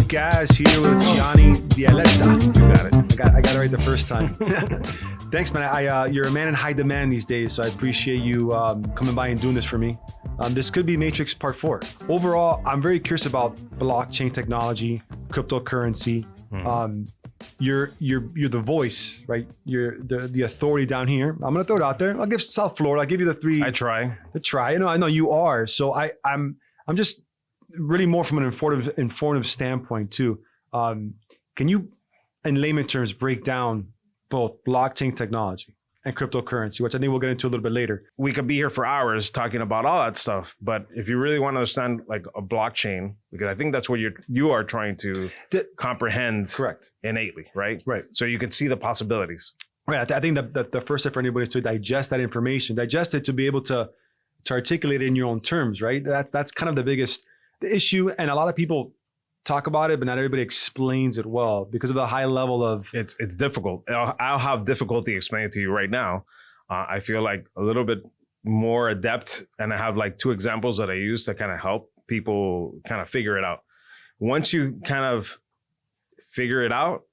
Gaz here with Gianni D'Alerta. You got it. I got it right the first time. Thanks, man. You're a man in high demand these days, so I appreciate you coming by and doing this for me. This could be Matrix Part 4. Overall, I'm very curious about blockchain technology, cryptocurrency. You're the voice, right? You're the authority down here. I'm gonna throw it out there. I'll give South Florida. I'll give you the three. I try. I know you are. So I'm just really more from an informative standpoint too. Can you, in layman terms, break down both blockchain technology and cryptocurrency, which I think we'll get into a little bit later? We could be here for hours talking about all that stuff, but if you really want to understand like a blockchain, because I think that's what you are trying to comprehend. Correct. Innately, right? Right. So you can see the possibilities. Right. I think that the first step for anybody is to digest that information, digest it to be able to articulate it in your own terms, right? That's kind of the biggest issue. And a lot of people talk about it, but not everybody explains it well because of the high level of... It's difficult. I'll have difficulty explaining it to you right now. I feel like a little bit more adept, and I have like two examples that I use to kind of help people kind of figure it out. Once you kind of figure it out,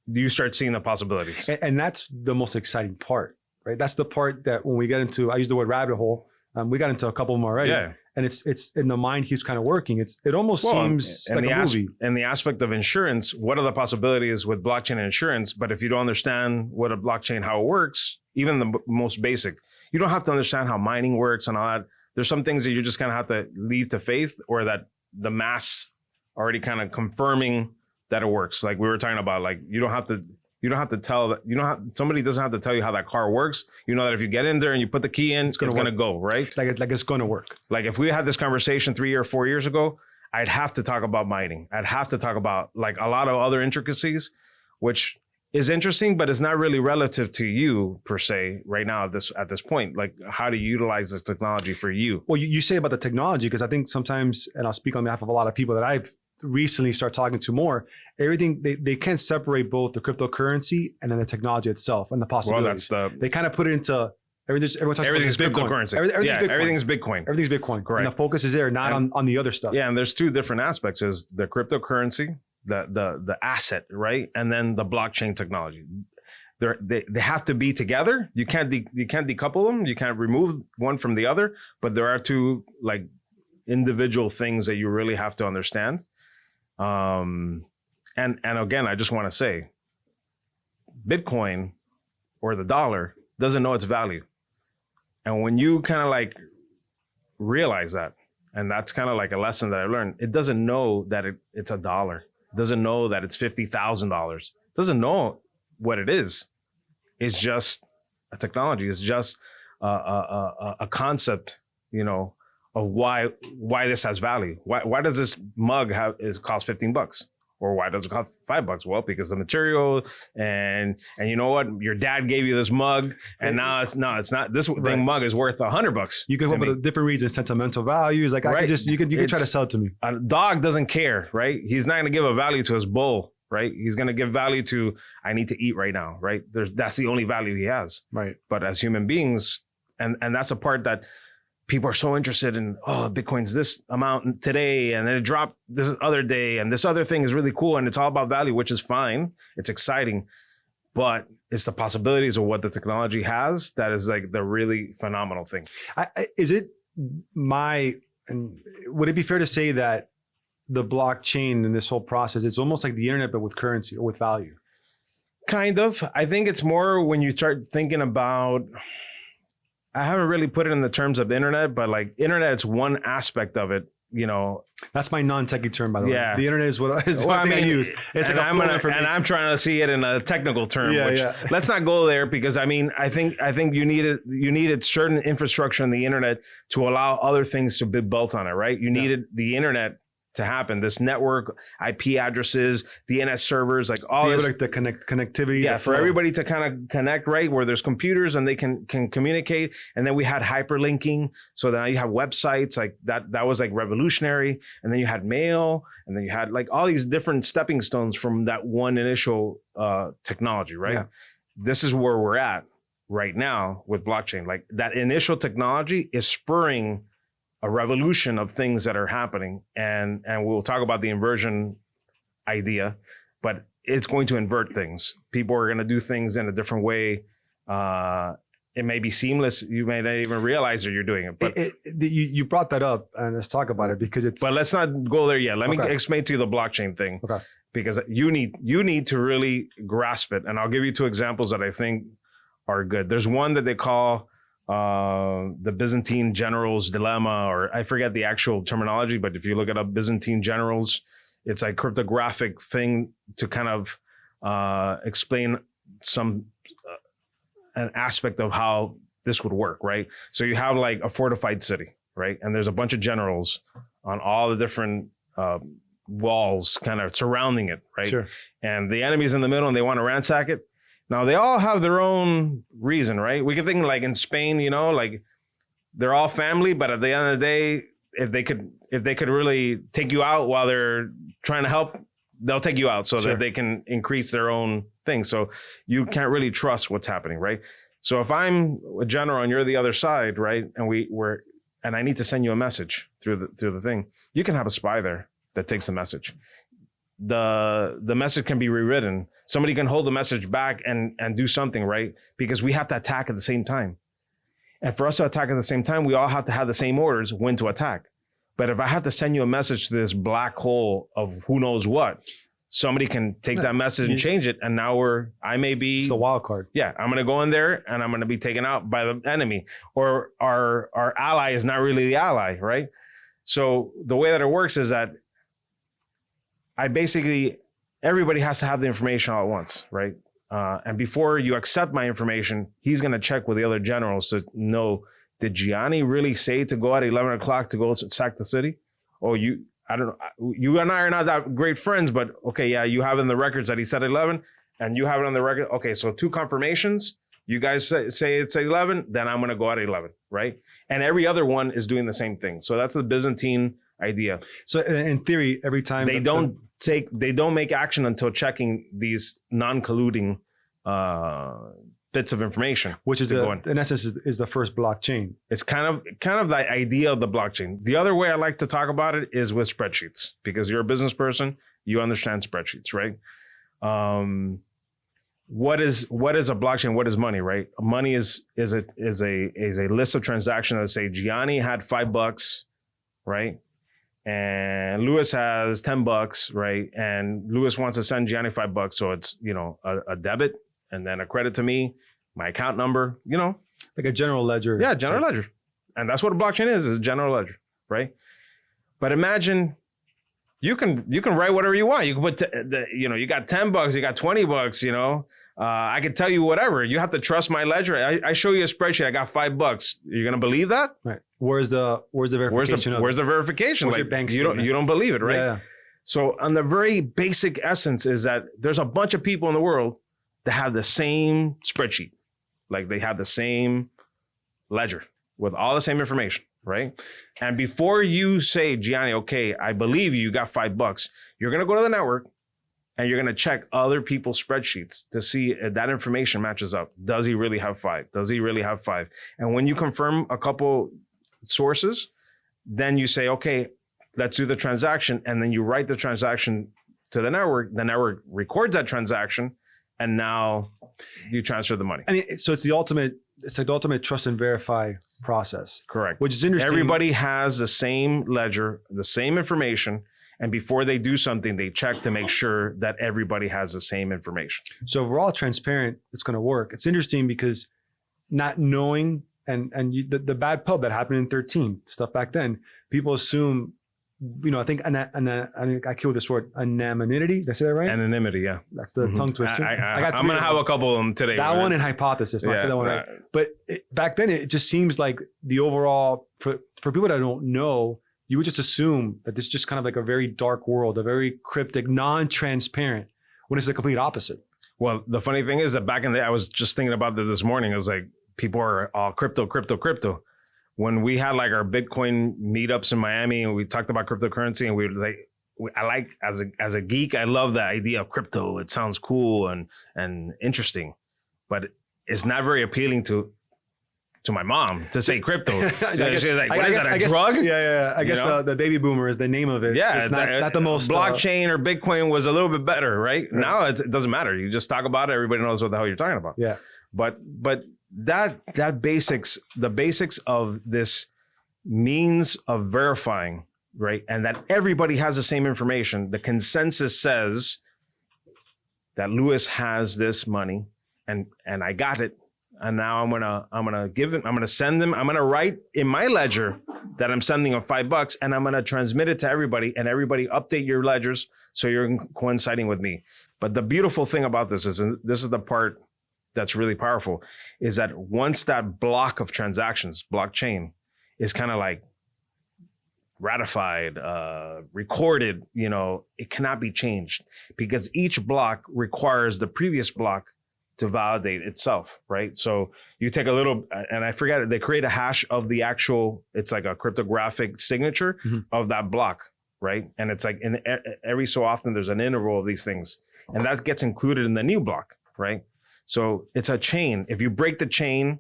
you start seeing the possibilities. And that's the most exciting part, right? That's the part that when we get into, I use the word rabbit hole, we got into a couple of them already. Yeah. And it's in the mind keeps kind of working. It almost seems like a movie. And the aspect of insurance, what are the possibilities with blockchain and insurance? But if you don't understand what a blockchain, how it works, even the most basic, you don't have to understand how mining works and all that. There's some things that you just kind of have to leave to faith, or that the mass already kind of confirming that it works. Like we were talking about, like you don't have to tell that, somebody doesn't have to tell you how that car works. You know that if you get in there and you put the key in, it's going to go, right? Like it's going to work. Like if we had this conversation 3 or 4 years ago, I'd have to talk about mining. I'd have to talk about like a lot of other intricacies, which is interesting, but it's not really relative to you per se right now at this point. Like how to utilize this technology for you. Well, you say about the technology, because I think sometimes, and I'll speak on behalf of a lot of people that I've recently started talking to more, everything they can't separate both the cryptocurrency and then the technology itself and the possibilities. Well, they kind of put it into everyone talks everything's about cryptocurrency. Everything's Bitcoin. Everything's Bitcoin. Correct. And the focus is there, not on the other stuff. Yeah, and there's two different aspects: is the cryptocurrency, the asset, right, and then the blockchain technology. They have to be together. You can't decouple them. You can't remove one from the other. But there are two like individual things that you really have to understand. And again, I just want to say, Bitcoin or the dollar doesn't know its value. And when you kind of like realize that, and that's kind of like a lesson that I learned, it doesn't know that it's a dollar. It doesn't know that it's $50,000. It doesn't know what it is. It's just a technology. It's just a concept, of why this has value. Why does this mug cost $15? Or why does it cost $5? Well, because the material and you know what? Your dad gave you this mug, and now it's not. This right. Mug is worth $100. You can come up with different reasons, sentimental values. Like right. You can try to sell it to me. A dog doesn't care, right? He's not going to give a value to his bull, right? He's going to give value to, I need to eat right now, right? That's the only value he has, right? But as human beings, and that's a part that people are so interested in, Bitcoin's this amount today, and then it dropped this other day, and this other thing is really cool, and it's all about value, which is fine. It's exciting, but it's the possibilities of what the technology has that is like the really phenomenal thing. Would it be fair to say that the blockchain and this whole process, it's almost like the internet, but with currency or with value? Kind of. I think it's more when you start thinking about, I haven't really put it in the terms of internet, but like internet's one aspect of it, That's my non-techie term, by the way. The internet is what I use. It's like I'm trying to see it in a technical term. Let's not go there, because I think you needed certain infrastructure in the internet to allow other things to be built on it, right? You needed the internet to happen, this network, IP addresses, DNS servers, like all this, like the connectivity. Yeah, for everybody to kind of connect, right? Where there's computers and they can communicate. And then we had hyperlinking. So now you have websites like that. That was like revolutionary. And then you had mail, and then you had like all these different stepping stones from that one initial technology, right? Yeah. This is where we're at right now with blockchain. Like that initial technology is spurring a revolution of things that are happening, and we'll talk about the inversion idea, but it's going to invert things. People are going to do things in a different way. It may be seamless. You may not even realize that you're doing it. But you brought that up, and let's talk about it because it's. But let's not go there yet. Let me explain to you the blockchain thing. Okay. Because you need to really grasp it, and I'll give you 2 examples that I think are good. There's one that they call the Byzantine generals dilemma, or I forget the actual terminology, but if you look it up, Byzantine generals, it's a cryptographic thing to kind of explain some an aspect of how this would work, right? So you have like a fortified city, right? And there's a bunch of generals on all the different walls kind of surrounding it, right? Sure. And the enemy's in the middle and they want to ransack it. Now they all have their own reason, right? We can think like in Spain, like they're all family, but at the end of the day, if they could really take you out while they're trying to help, they'll take you out so that they can increase their own thing. So you can't really trust what's happening, right? So if I'm a general and you're the other side, right? And I need to send you a message through the thing, you can have a spy there that takes the message. The message can be rewritten. Somebody can hold the message back and do something, right? Because we have to attack at the same time. And for us to attack at the same time, we all have to have the same orders when to attack. But if I have to send you a message to this black hole of who knows what, somebody can take that message and change it. And now it's the wild card. Yeah, I'm going to go in there and I'm going to be taken out by the enemy, or our ally is not really the ally, right? So the way that it works is that everybody has to have the information all at once, right? And before you accept my information, he's going to check with the other generals to know, did Gianni really say to go at 11 o'clock to go sack the city? Or I don't know, you and I are not that great friends, but okay, yeah, you have in the records that he said 11 and you have it on the record. Okay, so 2 confirmations. You guys say it's 11, then I'm going to go at 11, right? And every other one is doing the same thing. So that's the Byzantine idea. So in theory, every time they don't make action until checking these non-colluding bits of information, which is in essence is the first blockchain. It's kind of the idea of the blockchain. The other way I like to talk about it is with spreadsheets, because you're a business person, you understand spreadsheets, right? What is a blockchain? What is money, right? Money is a list of transactions that say Gianni had $5, right? And Luis has $10, right? And Luis wants to send Gianni $5, so it's a debit and then a credit to me, my account number, like a general ledger. Yeah, general ledger, and that's what a blockchain is a general ledger, right? But imagine you can write whatever you want. You can put you got $10, you got $20, I can tell you whatever. You have to trust my ledger. I show you a spreadsheet. I got $5. You're gonna believe that? Right. Where's the verification? Where's the verification? Where's your bank statement? You don't believe it, right? Yeah. So on the very basic essence is that there's a bunch of people in the world that have the same spreadsheet, like they have the same ledger with all the same information, right? And before you say, Gianni, okay, I believe you got $5, you're gonna go to the network and you're gonna check other people's spreadsheets to see if that information matches up. Does he really have 5? Does he really have 5? And when you confirm a couple sources, then you say, okay, let's do the transaction. And then you write the transaction to the network records that transaction, and now you transfer the money. I mean, so it's like the ultimate trust and verify process. Correct. Which is interesting. Everybody has the same ledger, the same information. And before they do something, they check to make sure that everybody has the same information. So if we're all transparent, it's going to work. It's interesting because not knowing the bad pub that happened in 13, stuff back then, people assume, I think I killed this word, anonymity. Did I say that right? Anonymity, yeah. That's the tongue twister. I'm going to have a couple of them today. That one and hypothesis. I said that one right. But back then, it just seems like the overall, for people that don't know, you would just assume that this is just kind of like a very dark world, a very cryptic, non-transparent, when it's the complete opposite. Well, the funny thing is that back in the day, I was just thinking about this morning. I was like, people are all crypto. When we had like our Bitcoin meetups in Miami and we talked about cryptocurrency, and I like as a geek, I love the idea of crypto. It sounds cool and interesting, but it's not very appealing to to my mom to say crypto. She's like, what is that, a drug? Yeah. I guess the baby boomer is the name of it. Yeah, it's not the most blockchain or Bitcoin was a little bit better, right? Now it doesn't matter. You just talk about it. Everybody knows what the hell you're talking about. Yeah. But that basics, the basics of this means of verifying, right? And that everybody has the same information. The consensus says that Luis has this money and I got it. And now I'm gonna give it, I'm gonna send them, I'm gonna write in my ledger that I'm sending him $5 and I'm gonna transmit it to everybody, and everybody update your ledgers so you're coinciding with me. But the beautiful thing about this is, and this is the part that's really powerful, is that once that block of transactions, blockchain, is kind of like ratified, recorded, it cannot be changed because each block requires the previous block to validate itself, right? So you take a little, and I forget it, they create a hash of the actual, it's like a cryptographic signature of that block, right? And it's like every so often there's an interval of these things, and that gets included in the new block, right? So it's a chain. If you break the chain,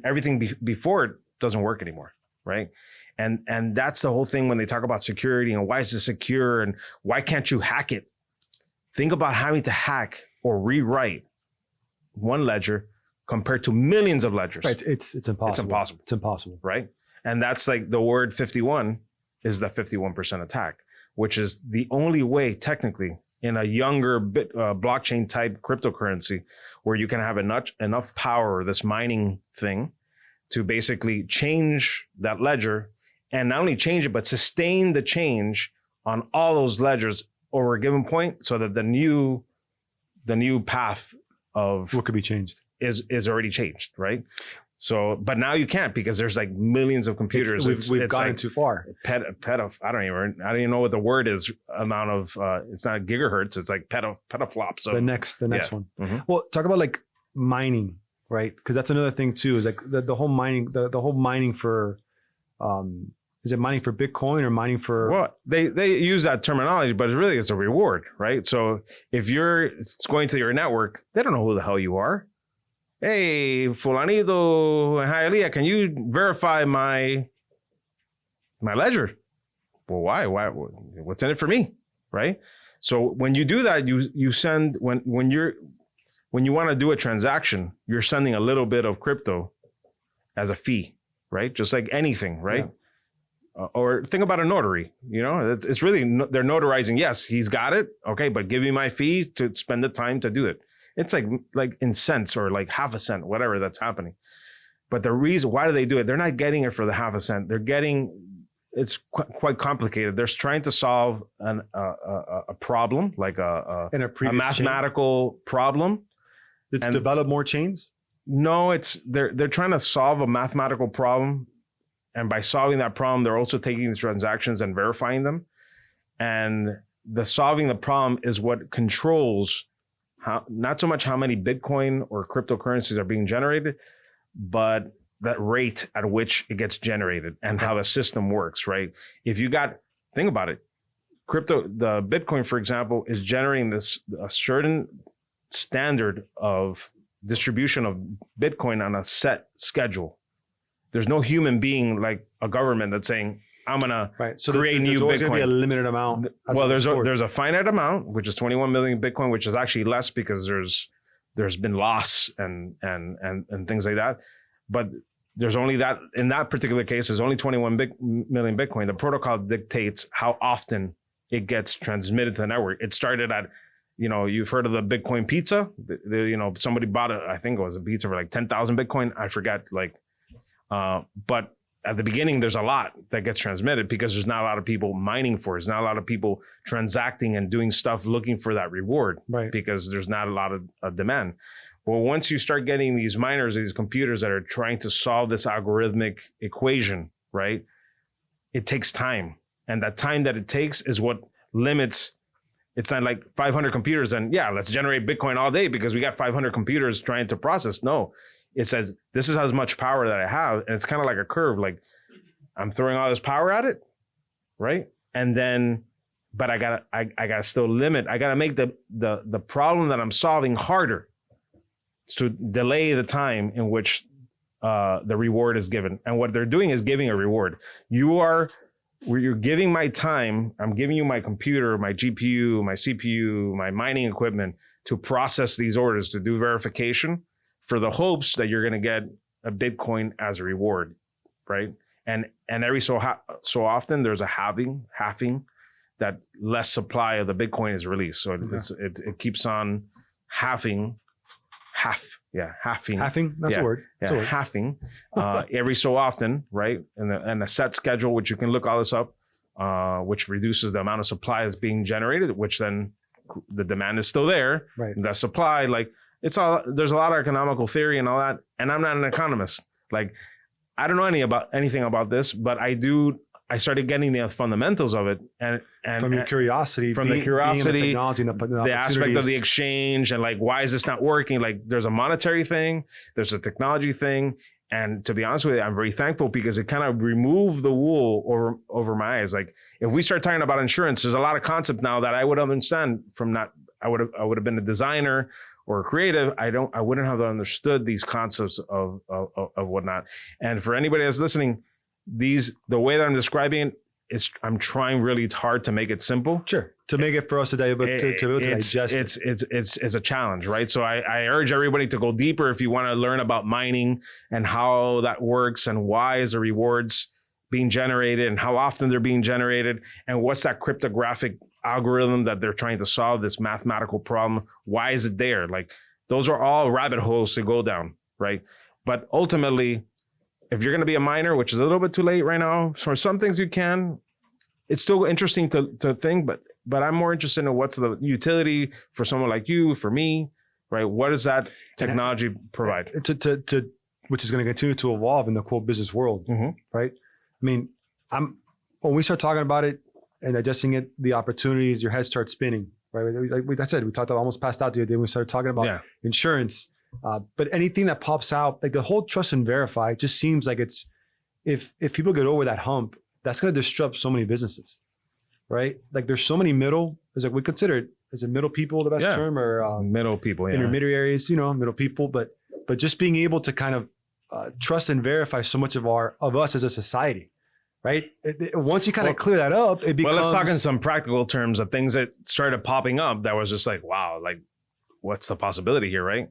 everything before it doesn't work anymore, right? And that's the whole thing when they talk about security and why is it secure and why can't you hack it? Think about having to hack or rewrite one ledger compared to millions of ledgers. Right. It's impossible. It's impossible. Right. And that's like the word 51 is the 51% attack, which is the only way technically in a younger blockchain type cryptocurrency where you can have enough power, this mining thing, to basically change that ledger, and not only change it, but sustain the change on all those ledgers over a given point so that the new path of what could be changed is already changed, right? So, but now you can't because there's like millions of computers. We've gone like too far. I don't even know what the word is. Amount of it's not gigahertz. It's like petaflops. The next one. Mm-hmm. Well, talk about like mining, right? Because that's another thing too. Is like the whole mining, the whole mining for, is it mining for Bitcoin or mining for? Well, they use that terminology, but really it's a reward, right? So if you're going to your network, they don't know who the hell you are. Hey, fulanito, Hialeah, can you verify my ledger? Well, why? What's in it for me, right? So when you do that, you send when you want to do a transaction, you're sending a little bit of crypto as a fee, right? Just like anything, right? Yeah. Or think about a notary. It's really they're notarizing. Yes, he's got it. Okay, but give me my fee to spend the time to do it. It's like in cents or like half a cent, whatever that's happening. But the reason why do they do it? They're not getting it for the half a cent. They're getting it's quite complicated. They're trying to solve a problem, like a mathematical problem. It's develop more chains. No, they're trying to solve a mathematical problem, and by solving that problem, they're also taking these transactions and verifying them. And the solving the problem is what controls not so much how many Bitcoin or cryptocurrencies are being generated, but that rate at which it gets generated and how the system works, right? If you think about it, the Bitcoin, for example, is generating a certain standard of distribution of Bitcoin on a set schedule. There's no human being like a government that's saying, I'm gonna create new Bitcoin. There's going to be a limited amount. Well, there's a finite amount, which is 21 million Bitcoin, which is actually less because there's been loss and things like that. But there's only that in that particular case. There's only 21 million Bitcoin. The protocol dictates how often it gets transmitted to the network. It started at, you've heard of the Bitcoin pizza. Somebody bought it. I think it was a pizza for like 10,000 Bitcoin. I forget. But at the beginning, there's a lot that gets transmitted because there's not a lot of people mining for it. There's not a lot of people transacting and doing stuff looking for that reward, right? Because there's not a lot of demand. Well, once you start getting these miners, these computers that are trying to solve this algorithmic equation, right? It takes time. And that time that it takes is what limits. It's not like 500 computers and let's generate Bitcoin all day because we got 500 computers trying to process. No. It says, this is how much power that I have. And it's kind of like a curve. Like I'm throwing all this power at it. Right. And then, but I gotta still limit. I gotta make the problem that I'm solving harder to delay the time in which the reward is given. And what they're doing is giving a reward. You're giving my time. I'm giving you my computer, my GPU, my CPU, my mining equipment to process these orders, to do verification for the hopes that you're going to get a Bitcoin as a reward, right? And every so often there's a halving that less supply of the Bitcoin is released. So it keeps on halving. Halving, that's a word. That's a word. Halving every so often, right? And a set schedule, which you can look all this up, which reduces the amount of supply that's being generated, which then the demand is still there. Right. And that supply, like there's a lot of economical theory and all that. And I'm not an economist. Like I don't know anything about this, but I started getting the fundamentals of it, and from your curiosity, from the curiosity, the technology, and the aspect of the exchange, and like, why is this not working? Like, there's a monetary thing, there's a technology thing, and to be honest with you, I'm very thankful because it kind of removed the wool over my eyes. Like, if we start talking about insurance, there's a lot of concept now that I would understand from not. I would have been a designer or a creative. I wouldn't have understood these concepts of whatnot. And for anybody that's listening, the way that I'm describing it is I'm trying really hard to make it simple. Sure. To make it for us today, but to be able to digest it. It's a challenge, right? So I urge everybody to go deeper if you want to learn about mining and how that works and why is the rewards being generated and how often they're being generated and what's that cryptographic algorithm that they're trying to solve, this mathematical problem. Why is it there? Like those are all rabbit holes to go down, right? But ultimately, if you're going to be a miner, which is a little bit too late right now, for some things you can, it's still interesting to think, but I'm more interested in what's the utility for someone like you, for me, right? What does that technology provide? To which is going to continue to evolve in the quote business world, right? I mean, when we start talking about it and digesting it, the opportunities, your head starts spinning, right? Like I said, we talked about almost passed out the other day when we started talking about insurance. But anything that pops out, like the whole trust and verify, just seems like it's if people get over that hump, that's going to disrupt so many businesses, right? Like there's so many middle. It's like we consider it as a middle people the best term, or middle people, intermediaries, middle people. But just being able to kind of trust and verify so much of us as a society, right? Once you kind of clear that up, it becomes. Well, let's talk in some practical terms of things that started popping up that was just like, wow, like. What's the possibility here, right?